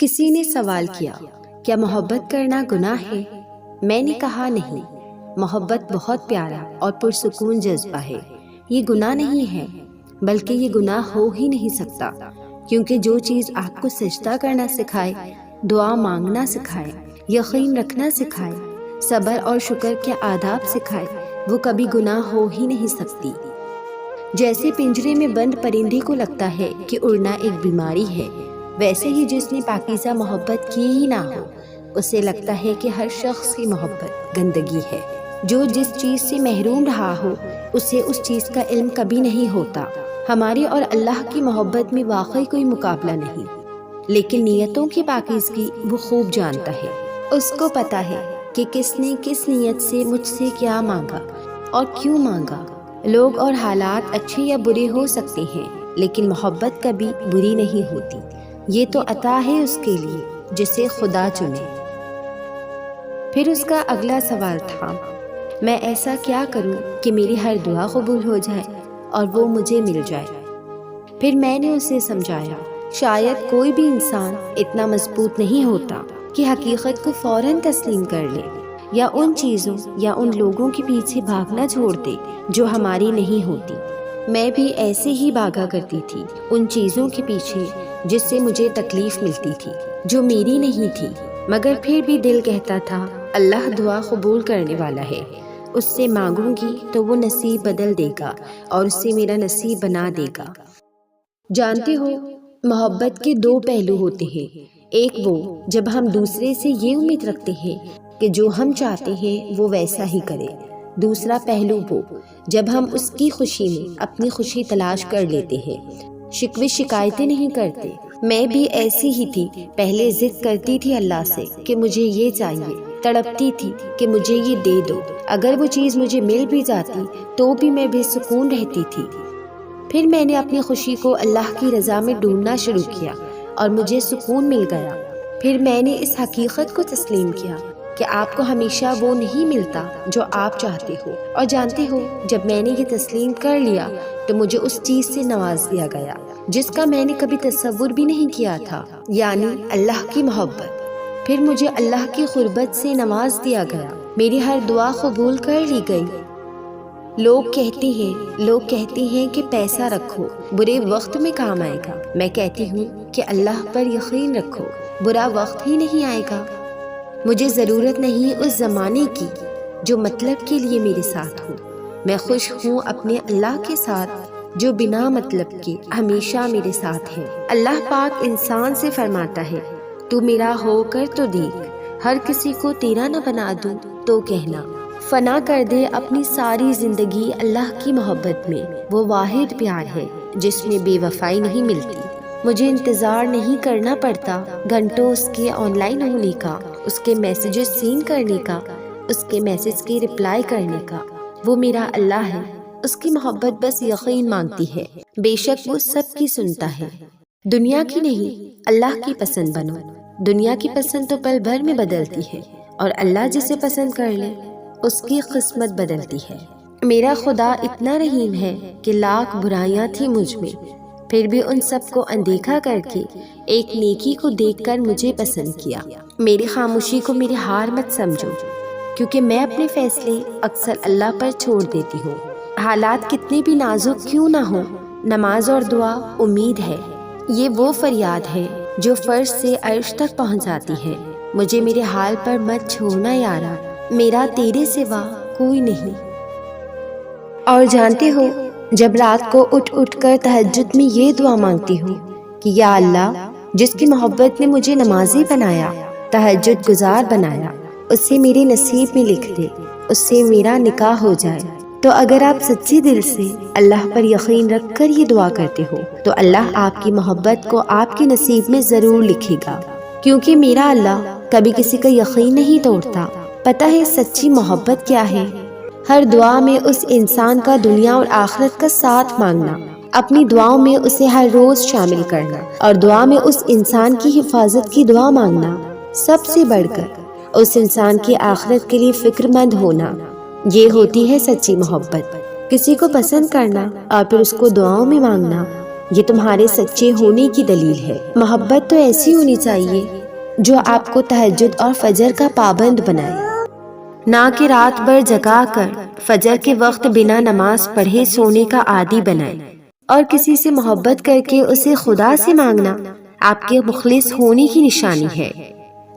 کسی نے سوال کیا، کیا محبت کرنا گناہ ہے؟ میں نے کہا نہیں، محبت بہت پیارا اور پرسکون جذبہ ہے۔ یہ گناہ نہیں ہے، بلکہ یہ گناہ ہو ہی نہیں سکتا، کیونکہ جو چیز آپ کو سجدہ کرنا سکھائے، دعا مانگنا سکھائے، یقین رکھنا سکھائے، صبر اور شکر کے آداب سکھائے، وہ کبھی گناہ ہو ہی نہیں سکتی۔ جیسے پنجرے میں بند پرندے کو لگتا ہے کہ اڑنا ایک بیماری ہے، ویسے ہی جس نے پاکیزہ محبت کی ہی نہ ہو، اسے لگتا ہے کہ ہر شخص کی محبت گندگی ہے۔ جو جس چیز سے محروم رہا ہو، اسے اس چیز کا علم کبھی نہیں ہوتا۔ ہماری اور اللہ کی محبت میں واقعی کوئی مقابلہ نہیں، لیکن نیتوں کی پاکیزگی وہ خوب جانتا ہے۔ اس کو پتا ہے کہ کس نے کس نیت سے مجھ سے کیا مانگا اور کیوں مانگا۔ لوگ اور حالات اچھے یا برے ہو سکتے ہیں، لیکن محبت کبھی بری نہیں ہوتی۔ یہ تو عطا ہے اس کے لیے جسے خدا چنے۔ پھر اس کا اگلا سوال تھا، میں ایسا کیا کروں کہ میری ہر دعا قبول ہو جائے اور وہ مجھے مل جائے؟ پھر میں نے اسے سمجھایا، شاید کوئی بھی انسان اتنا مضبوط نہیں ہوتا کہ حقیقت کو فوراً تسلیم کر لے، یا ان چیزوں یا ان لوگوں کے پیچھے بھاگنا چھوڑ دے جو ہماری نہیں ہوتی۔ میں بھی ایسے ہی بھاگا کرتی تھی ان چیزوں کے پیچھے جس سے مجھے تکلیف ملتی تھی، جو میری نہیں تھی، مگر پھر بھی دل کہتا تھا اللہ دعا قبول کرنے والا ہے، اس سے مانگوں گی تو وہ نصیب بدل دے گا اور اس سے میرا نصیب بنا دے گا۔ جانتے ہو، محبت کے دو پہلو ہوتے ہیں۔ ایک وہ جب ہم دوسرے سے یہ امید رکھتے ہیں کہ جو ہم چاہتے ہیں وہ ویسا ہی کرے۔ دوسرا پہلو وہ جب ہم اس کی خوشی میں اپنی خوشی تلاش کر لیتے ہیں، شکوے شکایتیں نہیں کرتے۔ میں بھی ایسی ہی تھی، پہلے ضد کرتی تھی اللہ سے کہ مجھے یہ چاہیے، تڑپتی تھی کہ مجھے یہ دے دو۔ اگر وہ چیز مجھے مل بھی جاتی تو بھی میں بے سکون رہتی تھی۔ پھر میں نے اپنی خوشی کو اللہ کی رضا میں ڈھونڈنا شروع کیا اور مجھے سکون مل گیا۔ پھر میں نے اس حقیقت کو تسلیم کیا کہ آپ کو ہمیشہ وہ نہیں ملتا جو آپ چاہتے ہو، اور جانتے ہو، جب میں نے یہ تسلیم کر لیا تو مجھے اس چیز سے نواز دیا گیا جس کا میں نے کبھی تصور بھی نہیں کیا تھا، یعنی اللہ کی محبت۔ پھر مجھے اللہ کی قربت سے نواز دیا گیا، میری ہر دعا قبول کر لی گئی۔ لوگ کہتے ہیں کہ پیسہ رکھو، برے وقت میں کام آئے گا۔ میں کہتی ہوں کہ اللہ پر یقین رکھو، برا وقت ہی نہیں آئے گا۔ مجھے ضرورت نہیں اس زمانے کی جو مطلب کے لیے میرے ساتھ ہو، میں خوش ہوں اپنے اللہ کے ساتھ جو بنا مطلب کے ہمیشہ میرے ساتھ ہے۔ اللہ پاک انسان سے فرماتا ہے، تو میرا ہو کر تو دیکھ، ہر کسی کو تیرا نہ بنا دوں تو کہنا۔ فنا کر دے اپنی ساری زندگی اللہ کی محبت میں، وہ واحد پیار ہے جس میں بے وفائی نہیں ملتی۔ مجھے انتظار نہیں کرنا پڑتا گھنٹوں اس کے آن لائن ہونے کا، اس کے میسیجز سین کرنے کا، اس کے میسیج کے رپلائی کرنے کا۔ وہ میرا اللہ ہے، اس کی محبت بس یقین مانگتی ہے، بے شک وہ سب کی سنتا ہے۔ دنیا کی نہیں، اللہ کی پسند بنو۔ دنیا کی پسند تو پل بھر میں بدلتی ہے، اور اللہ جسے پسند کر لے اس کی قسمت بدلتی ہے۔ میرا خدا اتنا رحیم ہے کہ لاکھ برائیاں تھیں مجھ میں، پھر بھی ان سب کو اندیکھا کر کے ایک نیکی کو دیکھ کر مجھے پسند کیا۔ میری خاموشی کو میری ہار مت سمجھو، کیونکہ میں اپنے فیصلے اکثر اللہ پر چھوڑ دیتی ہوں۔ حالات کتنے بھی نازک کیوں نہ ہوں، نماز اور دعا امید ہے۔ یہ وہ فریاد ہے جو فرش سے عرش تک پہنچ جاتی ہے۔ مجھے میرے حال پر مت چھوڑنا یارا، میرا تیرے سوا کوئی نہیں۔ اور جانتے ہو، جب رات کو اٹھ کر تہجد میں یہ دعا مانگتی ہوں کہ یا اللہ، جس کی محبت نے مجھے نمازی بنایا، تہجد گزار بنایا، اسے میرے نصیب میں لکھ دے، اس سے میرا نکاح ہو جائے۔ تو اگر آپ سچی دل سے اللہ پر یقین رکھ کر یہ دعا کرتے ہو تو اللہ آپ کی محبت کو آپ کے نصیب میں ضرور لکھے گا، کیونکہ میرا اللہ کبھی کسی کا یقین نہیں توڑتا۔ پتہ ہے سچی محبت کیا ہے؟ ہر دعا میں اس انسان کا دنیا اور آخرت کا ساتھ مانگنا، اپنی دعاؤں میں اسے ہر روز شامل کرنا، اور دعا میں اس انسان کی حفاظت کی دعا مانگنا، سب سے بڑھ کر اس انسان کی آخرت کے لیے فکر مند ہونا۔ یہ ہوتی ہے سچی محبت۔ کسی کو پسند کرنا اور پھر اس کو دعاؤں میں مانگنا، یہ تمہارے سچے ہونے کی دلیل ہے۔ محبت تو ایسی ہونی چاہیے جو آپ کو تہجد اور فجر کا پابند بنائے، نہ کہ رات بھر جگا کر فجر کے وقت بنا نماز پڑھے سونے کا عادی بنائے۔ اور کسی سے محبت کر کے اسے خدا سے مانگنا آپ کے مخلص ہونے کی نشانی ہے۔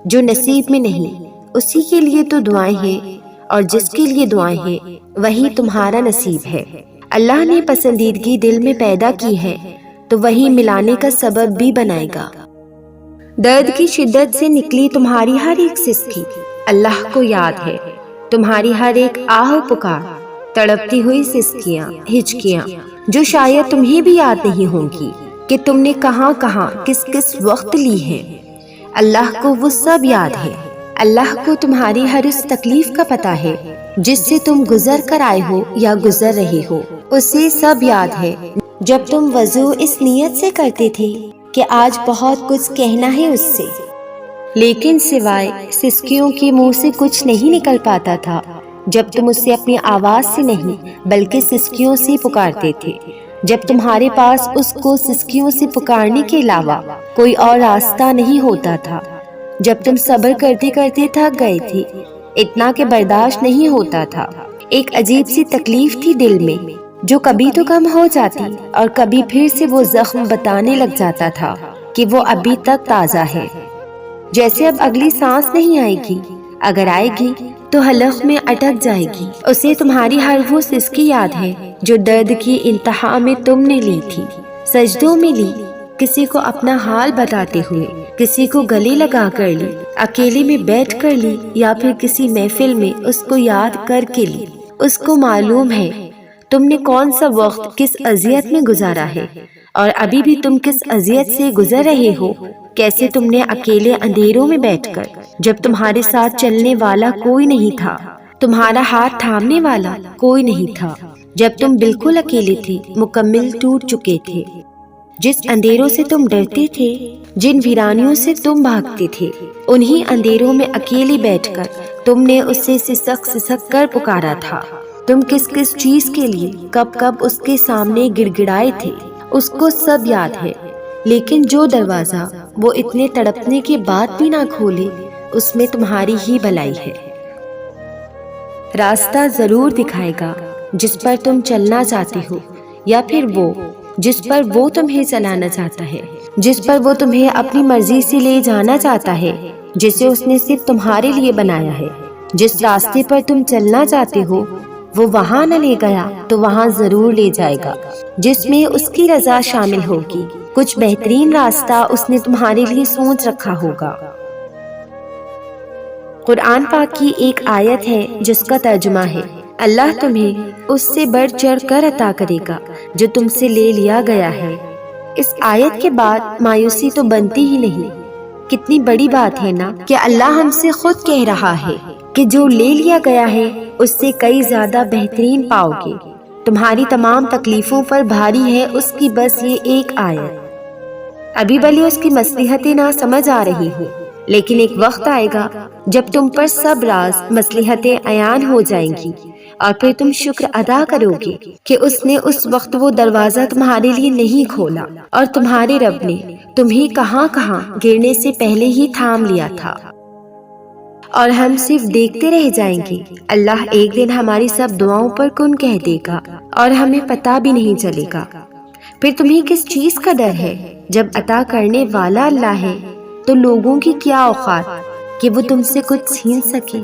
جو نصیب میں نہیں اسی کے لیے تو دعائیں ہیں، اور جس کے لیے دعائیں ہیں وہی تمہارا نصیب ہے۔ اللہ نے پسندیدگی دل میں پیدا کی ہے تو وہی ملانے کا سبب بھی بنائے گا۔ درد کی شدت سے نکلی تمہاری ہر ایک سسکی اللہ کو یاد ہے، تمہاری ہر ایک آہ و پکار، تڑپتی ہوئی سسکیاں، ہچکیاں جو شاید تمہیں بھی یاد نہیں ہوں گی کہ تم نے کہاں کہاں کس کس وقت لی ہے، اللہ کو وہ سب یاد ہے۔ اللہ کو تمہاری ہر اس تکلیف کا پتہ ہے جس سے تم گزر کر آئے ہو یا گزر رہے ہو، اسے سب یاد ہے۔ جب تم وضو اس نیت سے کرتے تھے کہ آج بہت کچھ کہنا ہے اس سے، لیکن سوائے سسکیوں کے منہ سے کچھ نہیں نکل پاتا تھا، جب تم اسے اپنی آواز سے نہیں بلکہ سسکیوں سے پکارتے تھے، جب تمہارے پاس اس کو سسکیوں سے پکارنے کے علاوہ کوئی اور راستہ نہیں ہوتا تھا، جب تم صبر کرتے کرتے تھک گئے تھے، اتنا کہ برداشت نہیں ہوتا تھا، ایک عجیب سی تکلیف تھی دل میں جو کبھی تو کم ہو جاتی اور کبھی پھر سے وہ زخم بتانے لگ جاتا تھا کہ وہ ابھی تک تازہ ہے، جیسے اب اگلی سانس نہیں آئے گی، اگر آئے گی تو حلق میں اٹک جائے گی۔ اسے تمہاری ہر وہ سسکی یاد ہے جو درد کی انتہا میں تم نے لی تھی، سجدوں میں لی، کسی کو اپنا حال بتاتے ہوئے، کسی کو گلے لگا کر لی، اکیلے میں بیٹھ کر لی، یا پھر کسی محفل میں اس کو یاد کر کے لی۔ اس کو معلوم ہے تم نے کون سا وقت کس اذیت میں گزارا ہے، اور ابھی بھی تم کس اذیت سے گزر رہے ہو، کیسے تم نے اکیلے اندھیروں میں بیٹھ کر، جب تمہارے ساتھ چلنے والا کوئی نہیں تھا، تمہارا ہاتھ تھامنے والا کوئی نہیں تھا، جب تم بالکل اکیلے تھے، مکمل ٹوٹ چکے تھے، جس اندھیروں سے تم ڈرتے تھے، جن ویرانیوں سے تم بھاگتے تھے، انہی اندھیروں میں اکیلے بیٹھ کر تم نے اسے سسک سسک کر پکارا تھا۔ تم کس کس چیز کے لیے کب کب اس کے سامنے گڑ گڑائے تھے، اس کو سب یاد ہے، لیکن جو دروازہ وہ اتنے تڑپنے کے بعد بھی نہ کھولے، اس میں تمہاری ہی بھلائی ہے۔ راستہ ضرور دکھائے گا جس پر تم چلنا چاہتے ہو، یا پھر وہ جس پر وہ تمہیں چلانا چاہتا ہے، جس پر وہ تمہیں اپنی مرضی سے لے جانا چاہتا ہے، جسے اس نے صرف تمہارے لیے بنایا ہے۔ جس راستے پر تم چلنا چاہتے ہو وہ وہاں نہ لے گیا تو وہاں ضرور لے جائے گا جس میں اس کی رضا شامل ہوگی، کچھ بہترین راستہ اس نے تمہارے لیے سوچ رکھا ہوگا۔ قرآن پاک کی ایک آیت ہے جس کا ترجمہ ہے، اللہ تمہیں اس سے بڑھ چڑھ کر عطا کرے گا جو تم سے لے لیا گیا ہے۔ اس آیت کے بعد مایوسی تو بنتی ہی نہیں۔ کتنی بڑی بات ہے نا کہ اللہ ہم سے خود کہہ رہا ہے کہ جو لے لیا گیا ہے اس سے کئی زیادہ بہترین پاؤ گے۔ تمہاری تمام تکلیفوں پر بھاری ہے اس کی بس یہ ایک آیت۔ ابھی بھلے اس کی مصلحتیں نہ سمجھ آ رہی ہو، لیکن ایک وقت آئے گا جب تم پر سب راز مصلحتیں عیان ہو جائیں گی، اور پھر تم شکر ادا کرو گے کہ اس نے اس وقت وہ دروازہ تمہارے لیے نہیں کھولا، اور تمہارے رب نے تمہیں کہاں کہاں گرنے سے پہلے ہی تھام لیا تھا، اور ہم صرف دیکھتے رہ جائیں گے۔ اللہ ایک دن ہماری سب دعاؤں پر کن کہہ دے گا اور ہمیں پتہ بھی نہیں چلے گا۔ پھر تمہیں کس چیز کا ڈر ہے؟ جب عطا کرنے والا اللہ ہے تو لوگوں کی کیا اوقات کہ وہ تم سے کچھ چھین سکے۔